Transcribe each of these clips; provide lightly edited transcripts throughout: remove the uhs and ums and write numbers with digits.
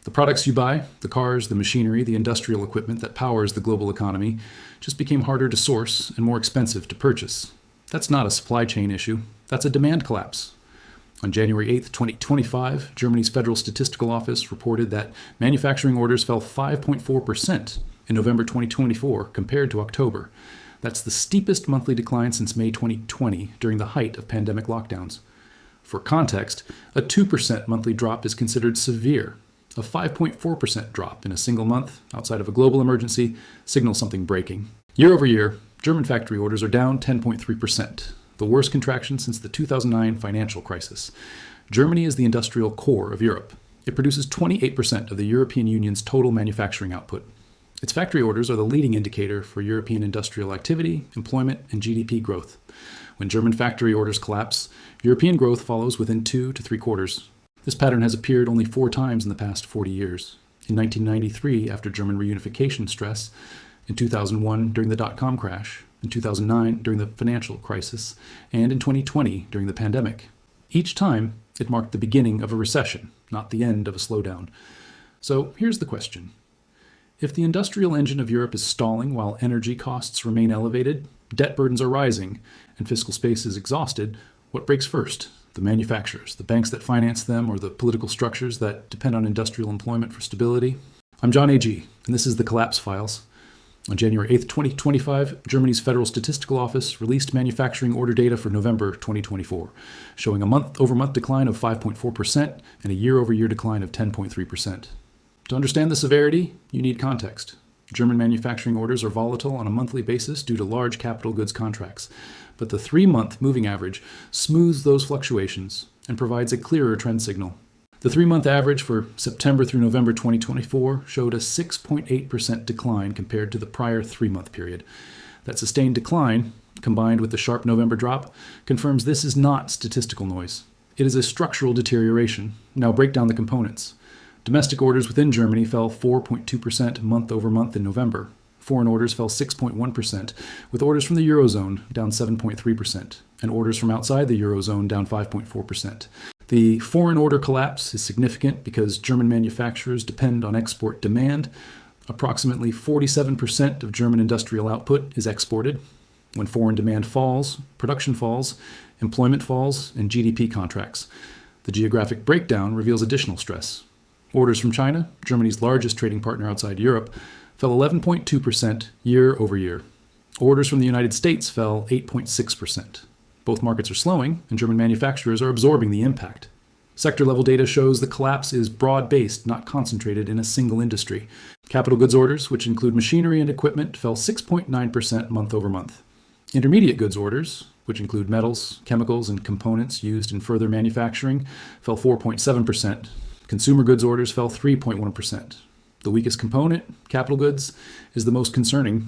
The products you buy, the cars, the machinery, the industrial equipment that powers the global economy, just became harder to source and more expensive to purchase. That's not a supply chain issue. That's a demand collapse. On January 8, 2025, Germany's Federal Statistical Office reported that manufacturing orders fell 5.4% in November 2024 compared to October. That's the steepest monthly decline since May 2020 during the height of pandemic lockdowns. For context, a 2% monthly drop is considered severe. A 5.4% drop in a single month outside of a global emergency signals something breaking. Year over year, German factory orders are down 10.3%, the worst contraction since the 2009 financial crisis. Germany is the industrial core of Europe. It produces 28% of the European Union's total manufacturing output. Its factory orders are the leading indicator for European industrial activity, employment, and GDP growth. When German factory orders collapse, European growth follows within 2 to 3 quarters. This pattern has appeared only 4 times in the past 40 years. In 1993, after German reunification stress, in 2001 during the dot-com crash, in 2009 during the financial crisis, and in 2020 during the pandemic. Each time, it marked the beginning of a recession, not the end of a slowdown. So here's the question. If the industrial engine of Europe is stalling while energy costs remain elevated, debt burdens are rising, and fiscal space is exhausted, what breaks first? The manufacturers, the banks that finance them, or the political structures that depend on industrial employment for stability? I'm John A.G., and this is the Collapse Files. On January 8, 2025, Germany's Federal Statistical Office released manufacturing order data for November 2024, showing a month-over-month decline of 5.4% and a year-over-year decline of 10.3%. To understand the severity, you need context. German manufacturing orders are volatile on a monthly basis due to large capital goods contracts, but the 3-month moving average smooths those fluctuations and provides a clearer trend signal. The 3-month average for September through November 2024 showed a 6.8% decline compared to the prior 3-month period. That sustained decline, combined with the sharp November drop, confirms this is not statistical noise. It is a structural deterioration. Now break down the components. Domestic orders within Germany fell 4.2% month over month in November. Foreign orders fell 6.1%, with orders from the Eurozone down 7.3%, and orders from outside the Eurozone down 5.4%. The foreign order collapse is significant because German manufacturers depend on export demand. Approximately 47% of German industrial output is exported. When foreign demand falls, production falls, employment falls, and GDP contracts. The geographic breakdown reveals additional stress. Orders from China, Germany's largest trading partner outside Europe, fell 11.2% year over year. Orders from the United States fell 8.6%. Both markets are slowing, and German manufacturers are absorbing the impact. Sector-level data shows the collapse is broad-based, not concentrated in a single industry. Capital goods orders, which include machinery and equipment, fell 6.9% month over month. Intermediate goods orders, which include metals, chemicals, and components used in further manufacturing, fell 4.7%. Consumer goods orders fell 3.1%. The weakest component, capital goods, is the most concerning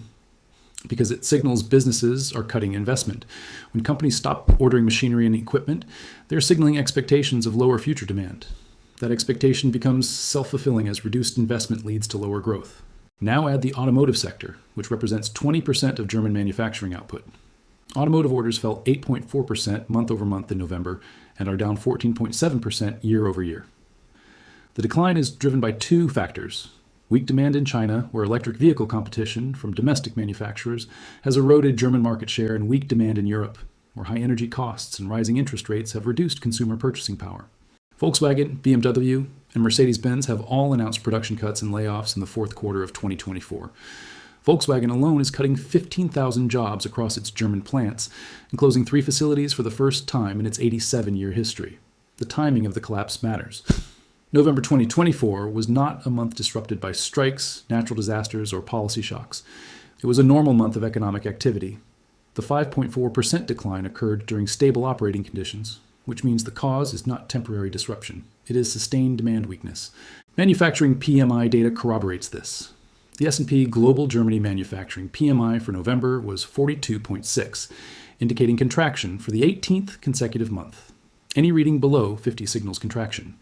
because it signals businesses are cutting investment. When companies stop ordering machinery and equipment, they're signaling expectations of lower future demand. That expectation becomes self-fulfilling as reduced investment leads to lower growth. Now add the automotive sector, which represents 20% of German manufacturing output. Automotive orders fell 8.4% month over month in November and are down 14.7% year over year. The decline is driven by 2 factors. Weak demand in China, where electric vehicle competition from domestic manufacturers has eroded German market share, and weak demand in Europe, where high energy costs and rising interest rates have reduced consumer purchasing power. Volkswagen, BMW, and Mercedes-Benz have all announced production cuts and layoffs in the 4th quarter of 2024. Volkswagen alone is cutting 15,000 jobs across its German plants and closing 3 facilities for the first time in its 87-year history. The timing of the collapse matters. November 2024 was not a month disrupted by strikes, natural disasters, or policy shocks. It was a normal month of economic activity. The 5.4% decline occurred during stable operating conditions, which means the cause is not temporary disruption. It is sustained demand weakness. Manufacturing PMI data corroborates this. The S&P Global Germany Manufacturing PMI for November was 42.6, indicating contraction for the 18th consecutive month. Any reading below 50 signals contraction.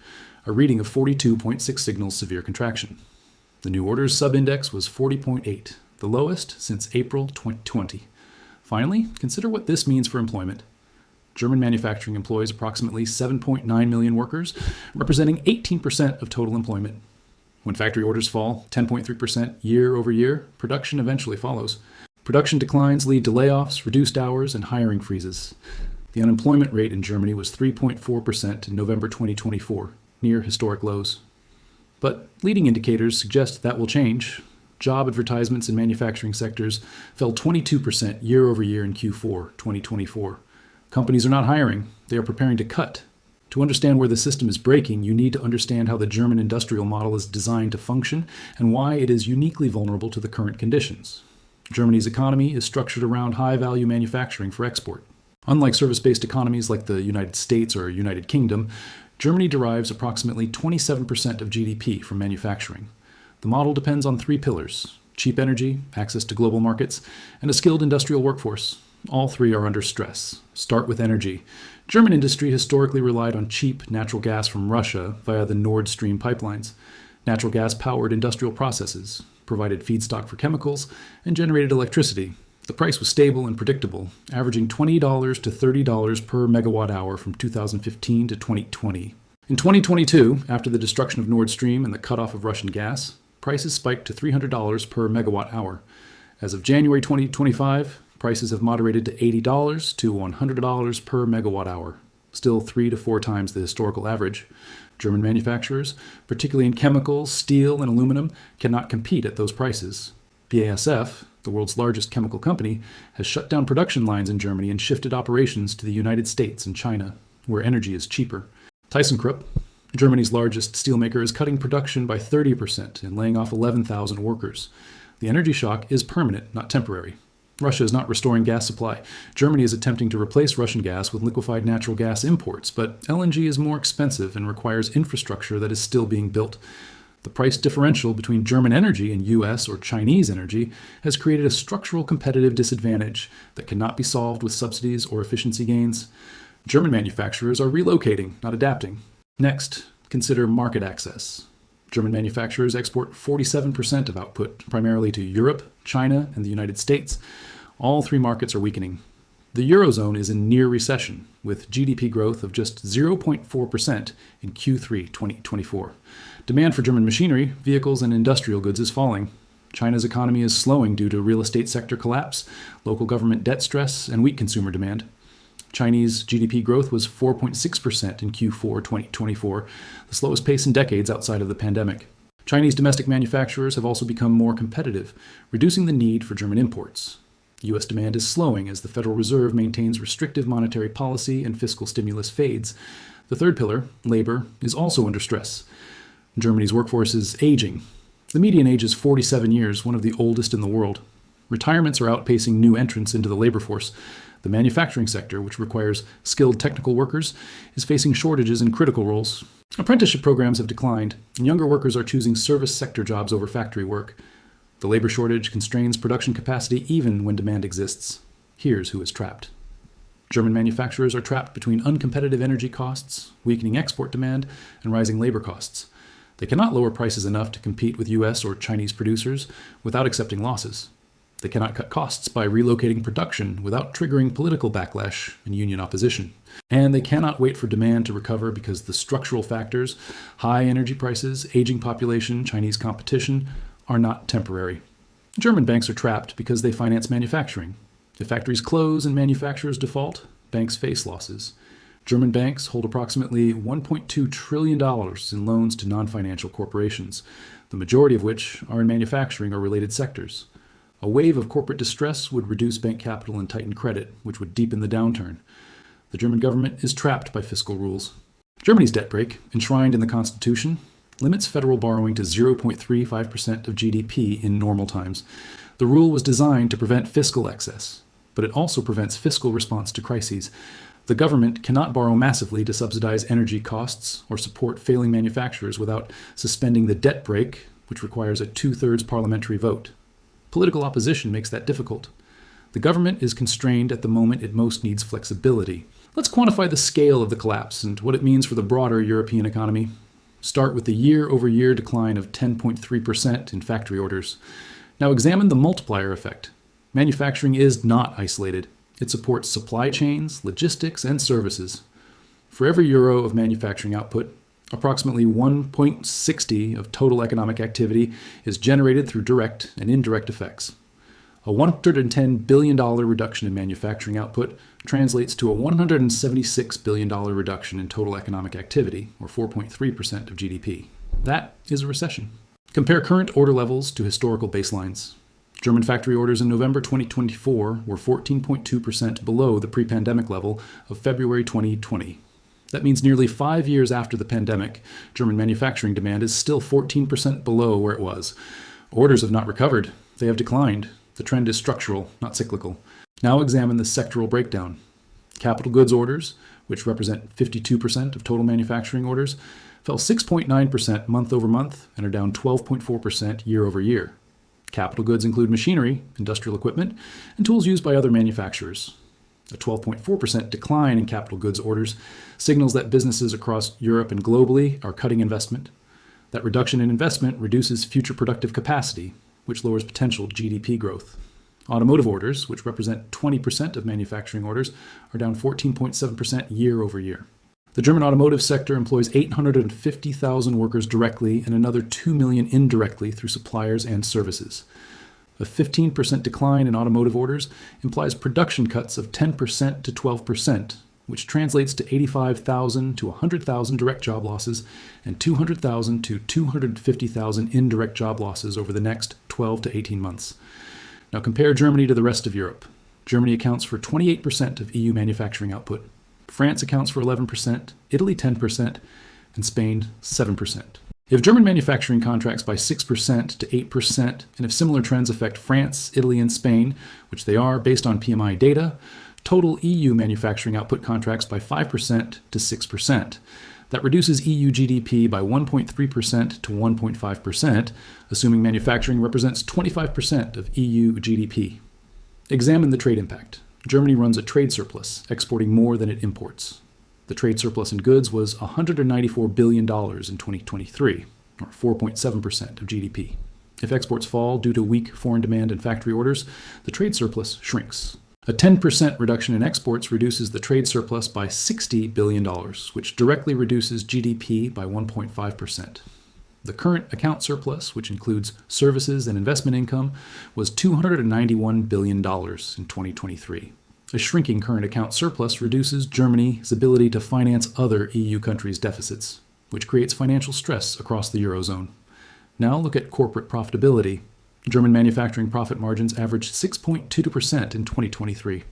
A reading of 42.6 signals severe contraction. The new orders subindex was 40.8, the lowest since April 2020. Finally, consider what this means for employment. German manufacturing employs approximately 7.9 million workers, representing 18% of total employment. When factory orders fall 10.3% year over year, production eventually follows. Production declines lead to layoffs, reduced hours, and hiring freezes. The unemployment rate in Germany was 3.4% in November 2024, near historic lows. But leading indicators suggest that will change. Job advertisements in manufacturing sectors fell 22% year over year in Q4 2024. Companies are not hiring, they are preparing to cut. To understand where the system is breaking, you need to understand how the German industrial model is designed to function and why it is uniquely vulnerable to the current conditions. Germany's economy is structured around high-value manufacturing for export. Unlike service-based economies like the United States or United Kingdom, Germany derives approximately 27% of GDP from manufacturing. The model depends on three pillars: cheap energy, access to global markets, and a skilled industrial workforce. All three are under stress. Start with energy. German industry historically relied on cheap natural gas from Russia via the Nord Stream pipelines. Natural gas powered industrial processes, provided feedstock for chemicals, and generated electricity. The price was stable and predictable, averaging $20 to $30 per megawatt hour from 2015 to 2020. In 2022, after the destruction of Nord Stream and the cutoff of Russian gas, prices spiked to $300 per megawatt hour. As of January 2025, prices have moderated to $80 to $100 per megawatt hour, still 3 to 4 times the historical average. German manufacturers, particularly in chemicals, steel, and aluminum, cannot compete at those prices. BASF, the world's largest chemical company, has shut down production lines in Germany and shifted operations to the United States and China, where energy is cheaper. ThyssenKrupp, Germany's largest steelmaker, is cutting production by 30% and laying off 11,000 workers. The energy shock is permanent, not temporary. Russia is not restoring gas supply. Germany is attempting to replace Russian gas with liquefied natural gas imports, but LNG is more expensive and requires infrastructure that is still being built. The price differential between German energy and US or Chinese energy has created a structural competitive disadvantage that cannot be solved with subsidies or efficiency gains. German manufacturers are relocating, not adapting. Next, consider market access. German manufacturers export 47% of output, primarily to Europe, China, and the United States. All three markets are weakening. The Eurozone is in near recession, with GDP growth of just 0.4% in Q3 2024. Demand for German machinery, vehicles, and industrial goods is falling. China's economy is slowing due to real estate sector collapse, local government debt stress, and weak consumer demand. Chinese GDP growth was 4.6% in Q4 2024, the slowest pace in decades outside of the pandemic. Chinese domestic manufacturers have also become more competitive, reducing the need for German imports. U.S. demand is slowing as the Federal Reserve maintains restrictive monetary policy and fiscal stimulus fades. The third pillar, labor, is also under stress. Germany's workforce is aging. The median age is 47 years, one of the oldest in the world. Retirements are outpacing new entrants into the labor force. The manufacturing sector, which requires skilled technical workers, is facing shortages in critical roles. Apprenticeship programs have declined, and younger workers are choosing service sector jobs over factory work. The labor shortage constrains production capacity even when demand exists. Here's who is trapped. German manufacturers are trapped between uncompetitive energy costs, weakening export demand, and rising labor costs. They cannot lower prices enough to compete with US or Chinese producers without accepting losses. They cannot cut costs by relocating production without triggering political backlash and union opposition. And they cannot wait for demand to recover because the structural factors, high energy prices, aging population, Chinese competition, are not temporary. German banks are trapped because they finance manufacturing. If factories close and manufacturers default, banks face losses. German banks hold approximately $1.2 trillion in loans to non-financial corporations, the majority of which are in manufacturing or related sectors. A wave of corporate distress would reduce bank capital and tighten credit, which would deepen the downturn. The German government is trapped by fiscal rules. Germany's debt brake, enshrined in the Constitution, limits federal borrowing to 0.35% of GDP in normal times. The rule was designed to prevent fiscal excess, but it also prevents fiscal response to crises. The government cannot borrow massively to subsidize energy costs or support failing manufacturers without suspending the debt brake, which requires a 2/3 parliamentary vote. Political opposition makes that difficult. The government is constrained at the moment it most needs flexibility. Let's quantify the scale of the collapse and what it means for the broader European economy. Start with the year-over-year decline of 10.3% in factory orders. Now examine the multiplier effect. Manufacturing is not isolated. It supports supply chains, logistics, and services. For every euro of manufacturing output, Approximately 1.60 of total economic activity is generated through direct and indirect effects. A $110 billion reduction in manufacturing output translates to a $176 billion reduction in total economic activity, or 4.3% of GDP. That is a recession. Compare current order levels to historical baselines. German factory orders in November 2024 were 14.2% below the pre-pandemic level of February 2020. That means nearly 5 years after the pandemic, German manufacturing demand is still 14% below where it was. Orders have not recovered. They have declined. The trend is structural, not cyclical. Now examine the sectoral breakdown. Capital goods orders, which represent 52% of total manufacturing orders, fell 6.9% month over month and are down 12.4% year over year. Capital goods include machinery, industrial equipment, and tools used by other manufacturers. A 12.4% decline in capital goods orders signals that businesses across Europe and globally are cutting investment. That reduction in investment reduces future productive capacity, which lowers potential GDP growth. Automotive orders, which represent 20% of manufacturing orders, are down 14.7% year over year. The German automotive sector employs 850,000 workers directly and another 2 million indirectly through suppliers and services. A 15% decline in automotive orders implies production cuts of 10% to 12%, which translates to 85,000 to 100,000 direct job losses and 200,000 to 250,000 indirect job losses over the next 12 to 18 months. Now compare Germany to the rest of Europe. Germany accounts for 28% of EU manufacturing output. France accounts for 11%, Italy 10%, and Spain 7%. If German manufacturing contracts by 6% to 8%, and if similar trends affect France, Italy, and Spain, which they are based on PMI data, total EU manufacturing output contracts by 5% to 6%. That reduces EU GDP by 1.3% to 1.5%, assuming manufacturing represents 25% of EU GDP. Examine the trade impact. Germany runs a trade surplus, exporting more than it imports. The trade surplus in goods was $194 billion in 2023, or 4.7% of GDP. If exports fall due to weak foreign demand and factory orders, the trade surplus shrinks. A 10% reduction in exports reduces the trade surplus by $60 billion, which directly reduces GDP by 1.5%. The current account surplus, which includes services and investment income, was $291 billion in 2023. A shrinking current account surplus reduces Germany's ability to finance other EU countries' deficits, which creates financial stress across the Eurozone. Now look at corporate profitability. German manufacturing profit margins averaged 6.22% in 2023.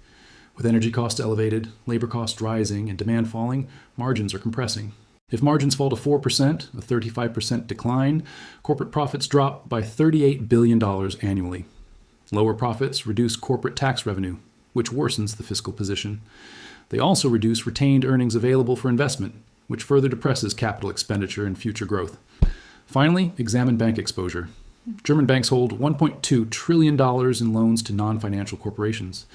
With energy costs elevated, labor costs rising, and demand falling, margins are compressing. If margins fall to 4%, a 35% decline, corporate profits drop by $38 billion annually. Lower profits reduce corporate tax revenue, which worsens the fiscal position. They also reduce retained earnings available for investment, which further depresses capital expenditure and future growth. Finally, examine bank exposure. German banks hold $1.2 trillion in loans to non-financial corporations.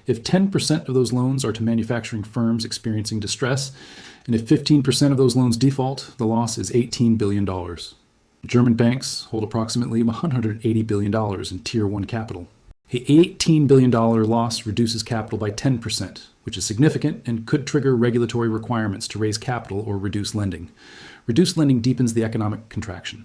If 10% of those loans are to manufacturing firms experiencing distress, and if 15% of those loans default, the loss is $18 billion. German banks hold approximately $180 billion in Tier 1 capital. An $18 billion loss reduces capital by 10%, which is significant and could trigger regulatory requirements to raise capital or reduce lending. Reduced lending deepens the economic contraction.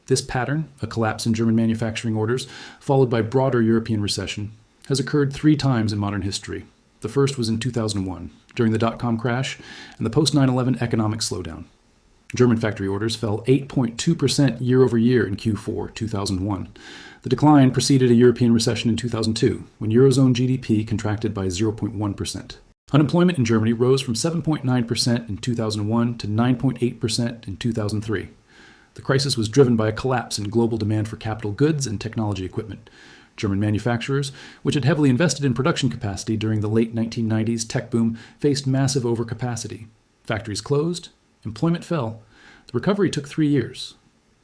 This pattern, a collapse in German manufacturing orders, followed by broader European recession, has occurred 3 times in modern history. The first was in 2001, during the dot-com crash and the post-9/11 economic slowdown. German factory orders fell 8.2% year over year in Q4 2001. The decline preceded a European recession in 2002, when Eurozone GDP contracted by 0.1%. Unemployment in Germany rose from 7.9% in 2001 to 9.8% in 2003. The crisis was driven by a collapse in global demand for capital goods and technology equipment. German manufacturers, which had heavily invested in production capacity during the late 1990s tech boom, faced massive overcapacity. Factories closed, employment fell. The recovery took 3 years.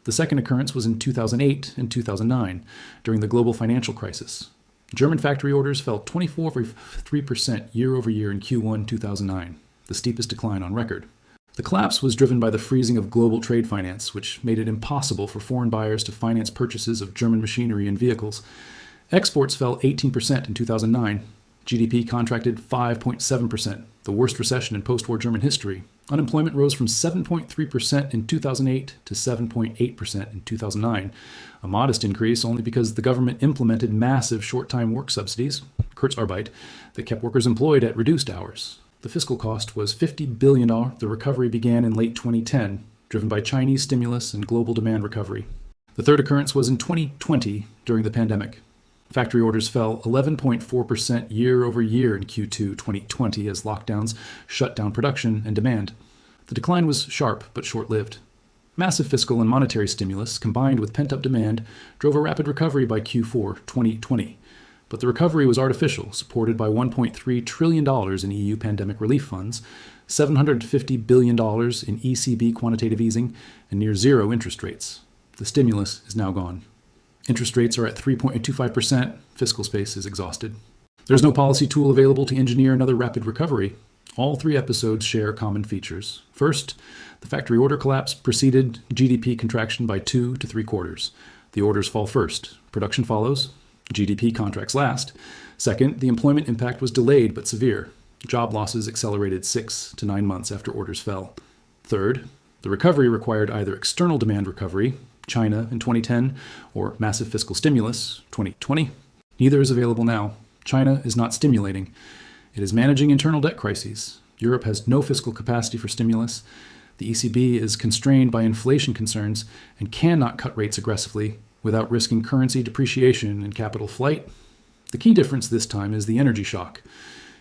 The second occurrence was in 2008 and 2009, during the global financial crisis. German factory orders fell 24.3% year over year in Q1 2009, the steepest decline on record. The collapse was driven by the freezing of global trade finance, which made it impossible for foreign buyers to finance purchases of German machinery and vehicles. Exports fell 18% in 2009. GDP contracted 5.7%, the worst recession in post-war German history, Unemployment rose from 7.3% in 2008 to 7.8% in 2009, a modest increase only because the government implemented massive short-time work subsidies, Kurzarbeit, that kept workers employed at reduced hours. The fiscal cost was $50 billion. The recovery began in late 2010, driven by Chinese stimulus and global demand recovery. The third occurrence was in 2020 during the pandemic. Factory orders fell 11.4% year over year in Q2 2020 as lockdowns shut down production and demand. The decline was sharp but short-lived. Massive fiscal and monetary stimulus combined with pent-up demand drove a rapid recovery by Q4 2020. But the recovery was artificial, supported by $1.3 trillion in EU pandemic relief funds, $750 billion in ECB quantitative easing, and near zero interest rates. The stimulus is now gone. Interest rates are at 3.25%. Fiscal space is exhausted. There's no policy tool available to engineer another rapid recovery. All three episodes share common features. First, the factory order collapse preceded GDP contraction by 2 to 3 quarters. The orders fall first. Production follows. GDP contracts last. Second, the employment impact was delayed but severe. Job losses accelerated 6 to 9 months after orders fell. Third, the recovery required either external demand recovery, China in 2010, or massive fiscal stimulus, 2020. Neither is available now. China is not stimulating. It is managing internal debt crises. Europe has no fiscal capacity for stimulus. The ECB is constrained by inflation concerns and cannot cut rates aggressively without risking currency depreciation and capital flight. The key difference this time is the energy shock.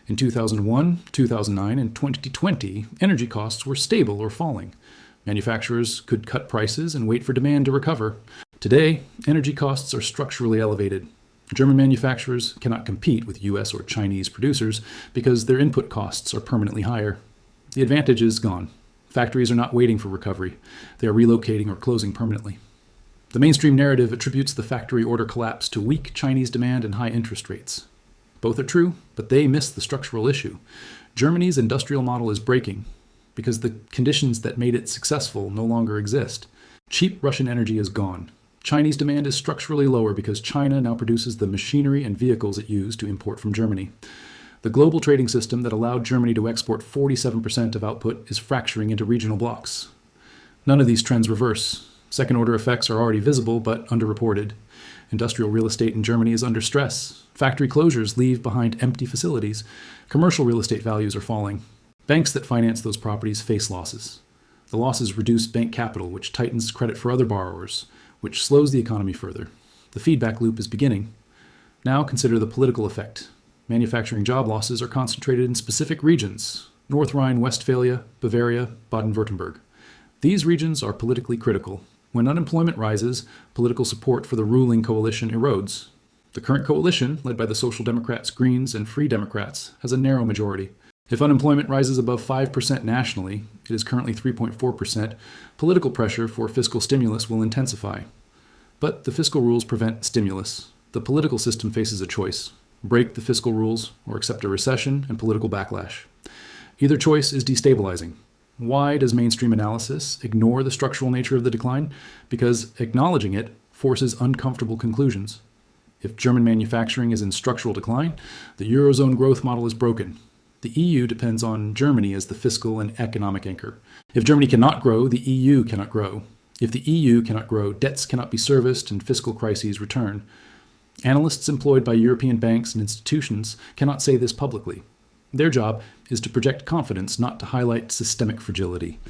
In 2001, 2009, and 2020, energy costs were stable or falling. Manufacturers could cut prices and wait for demand to recover. Today, energy costs are structurally elevated. German manufacturers cannot compete with US or Chinese producers because their input costs are permanently higher. The advantage is gone. Factories are not waiting for recovery. They are relocating or closing permanently. The mainstream narrative attributes the factory order collapse to weak Chinese demand and high interest rates. Both are true, but they miss the structural issue. Germany's industrial model is breaking because the conditions that made it successful no longer exist. Cheap Russian energy is gone. Chinese demand is structurally lower because China now produces the machinery and vehicles it used to import from Germany. The global trading system that allowed Germany to export 47% of output is fracturing into regional blocks. None of these trends reverse. Second-order effects are already visible but underreported. Industrial real estate in Germany is under stress. Factory closures leave behind empty facilities. Commercial real estate values are falling. Banks that finance those properties face losses. The losses reduce bank capital, which tightens credit for other borrowers, which slows the economy further. The feedback loop is beginning. Now consider the political effect. Manufacturing job losses are concentrated in specific regions: North Rhine-Westphalia, Bavaria, Baden-Württemberg. These regions are politically critical. When unemployment rises, political support for the ruling coalition erodes. The current coalition, led by the Social Democrats, Greens, and Free Democrats, has a narrow majority. If unemployment rises above 5% nationally, it is currently 3.4%, political pressure for fiscal stimulus will intensify. But the fiscal rules prevent stimulus. The political system faces a choice: break the fiscal rules or accept a recession and political backlash. Either choice is destabilizing. Why does mainstream analysis ignore the structural nature of the decline? Because acknowledging it forces uncomfortable conclusions. If German manufacturing is in structural decline, the Eurozone growth model is broken. The EU depends on Germany as the fiscal and economic anchor. If Germany cannot grow, the EU cannot grow. If the EU cannot grow, debts cannot be serviced and fiscal crises return. Analysts employed by European banks and institutions cannot say this publicly. Their job is to project confidence, not to highlight systemic fragility.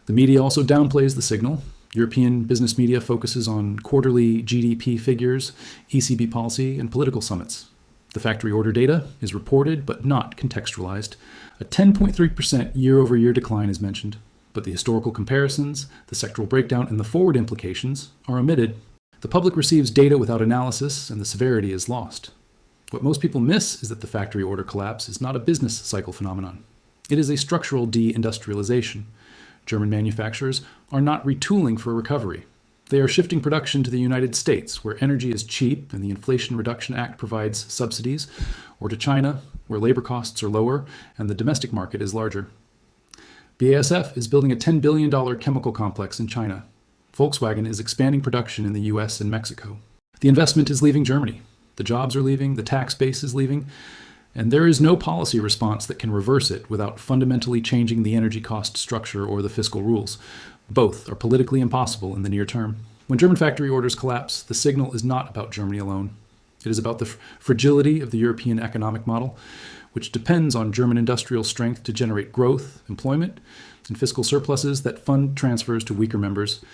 The media also downplays the signal. European business media focuses on quarterly GDP figures, ECB policy, and political summits. The factory order data is reported but not contextualized. A 10.3% year-over-year decline is mentioned, but the historical comparisons, the sectoral breakdown, and the forward implications are omitted. The public receives data without analysis, and the severity is lost. What most people miss is that the factory order collapse is not a business cycle phenomenon. It is a structural de-industrialization. German manufacturers are not retooling for a recovery. They are shifting production to the United States, where energy is cheap and the Inflation Reduction Act provides subsidies, or to China, where labor costs are lower and the domestic market is larger. BASF is building a $10 billion chemical complex in China. Volkswagen is expanding production in the US and Mexico. The investment is leaving Germany. The jobs are leaving, the tax base is leaving. And there is no policy response that can reverse it without fundamentally changing the energy cost structure or the fiscal rules. Both are politically impossible in the near term. When German factory orders collapse, the signal is not about Germany alone. It is about the fragility of the European economic model, which depends on German industrial strength to generate growth, employment, and fiscal surpluses that fund transfers to weaker members.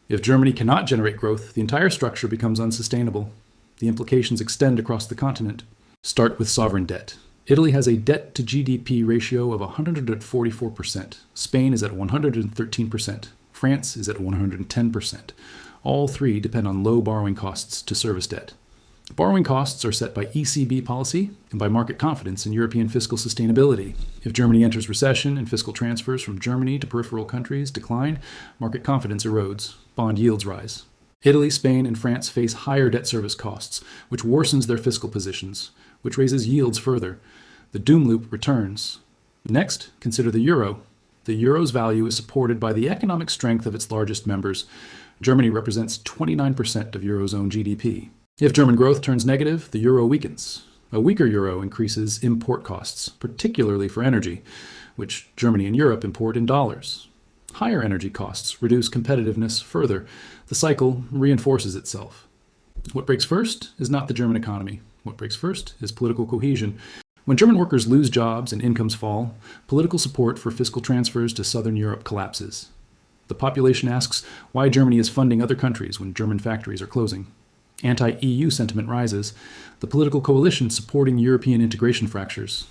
If Germany cannot generate growth, the entire structure becomes unsustainable. The implications extend across the continent. Start with sovereign debt. Italy has a debt to GDP ratio of 144%. Spain is at 113%. France is at 110%. All three depend on low borrowing costs to service debt. Borrowing costs are set by ECB policy and by market confidence in European fiscal sustainability. If Germany enters recession and fiscal transfers from Germany to peripheral countries decline, market confidence erodes, bond yields rise. Italy, Spain, and France face higher debt service costs, which worsens their fiscal positions, which raises yields further. The doom loop returns. Next, consider the euro. The euro's value is supported by the economic strength of its largest members. Germany represents 29% of Eurozone GDP. If German growth turns negative, the euro weakens. A weaker euro increases import costs, particularly for energy, which Germany and Europe import in dollars. Higher energy costs reduce competitiveness further. The cycle reinforces itself. What breaks first is not the German economy. What breaks first is political cohesion. When German workers lose jobs and incomes fall, political support for fiscal transfers to southern Europe collapses. The population asks why Germany is funding other countries when German factories are closing. Anti-EU sentiment rises. The political coalition supporting European integration fractures.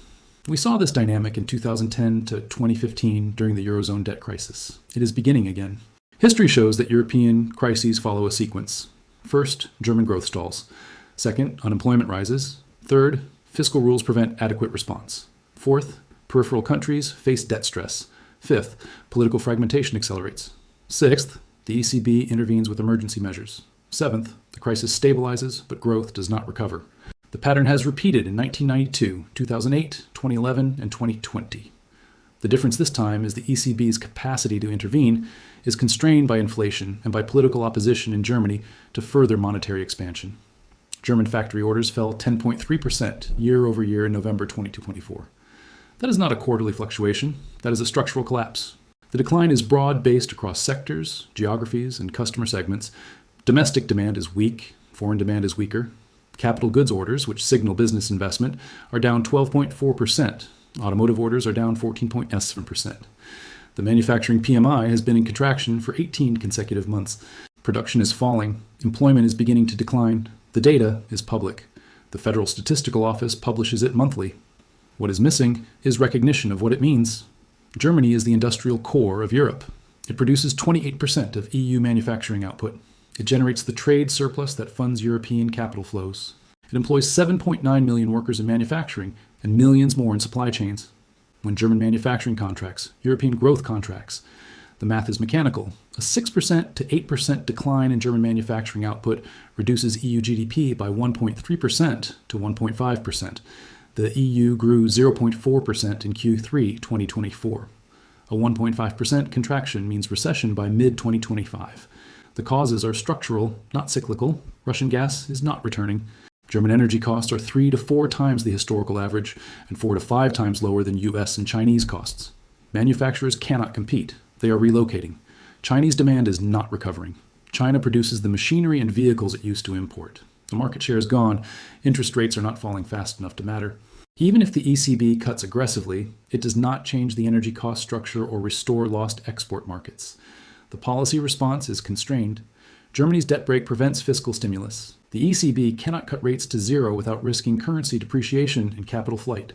We saw this dynamic in 2010 to 2015 during the Eurozone debt crisis. It is beginning again. History shows that European crises follow a sequence. First, German growth stalls. Second, unemployment rises. Third, fiscal rules prevent adequate response. Fourth, peripheral countries face debt stress. Fifth, political fragmentation accelerates. Sixth, the ECB intervenes with emergency measures. Seventh, the crisis stabilizes, but growth does not recover. The pattern has repeated in 1992, 2008, 2011, and 2020. The difference this time is the ECB's capacity to intervene is constrained by inflation and by political opposition in Germany to further monetary expansion. German factory orders fell 10.3% year over year in November 2024. That is not a quarterly fluctuation. That is a structural collapse. The decline is broad-based across sectors, geographies, and customer segments. Domestic demand is weak, foreign demand is weaker. Capital goods orders, which signal business investment, are down 12.4%. Automotive orders are down 14.7%. The manufacturing PMI has been in contraction for 18 consecutive months. Production is falling. Employment is beginning to decline. The data is public. The Federal Statistical Office publishes it monthly. What is missing is recognition of what it means. Germany is the industrial core of Europe. It produces 28% of EU manufacturing output. It generates the trade surplus that funds European capital flows. It employs 7.9 million workers in manufacturing and millions more in supply chains. When German manufacturing contracts, European growth contracts, the math is mechanical. A 6% to 8% decline in German manufacturing output reduces EU GDP by 1.3% to 1.5%. The EU grew 0.4% in Q3 2024. A 1.5% contraction means recession by mid-2025. The causes are structural, not cyclical. Russian gas is not returning. German energy costs are 3 to 4 times the historical average and 4 to 5 times lower than US and Chinese costs. Manufacturers cannot compete. They are relocating. Chinese demand is not recovering. China produces the machinery and vehicles it used to import. The market share is gone. Interest rates are not falling fast enough to matter. Even if the ECB cuts aggressively, it does not change the energy cost structure or restore lost export markets. The policy response is constrained. Germany's debt brake prevents fiscal stimulus. The ECB cannot cut rates to zero without risking currency depreciation and capital flight.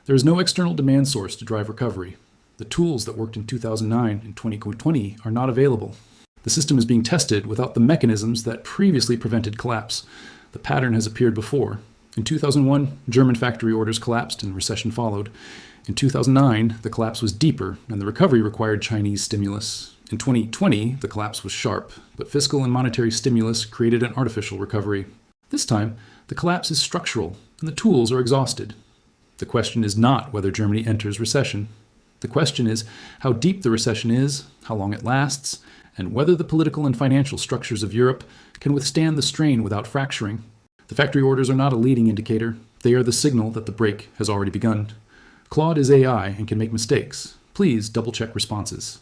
There is no external demand source to drive recovery. The tools that worked in 2009 and 2020 are not available. The system is being tested without the mechanisms that previously prevented collapse. The pattern has appeared before. In 2001, German factory orders collapsed and recession followed. In 2009, the collapse was deeper and the recovery required Chinese stimulus. In 2020, the collapse was sharp, but fiscal and monetary stimulus created an artificial recovery. This time, the collapse is structural and the tools are exhausted. The question is not whether Germany enters recession. The question is how deep the recession is, how long it lasts, and whether the political and financial structures of Europe can withstand the strain without fracturing. The factory orders are not a leading indicator. They are the signal that the break has already begun. Claude is AI and can make mistakes. Please double-check responses.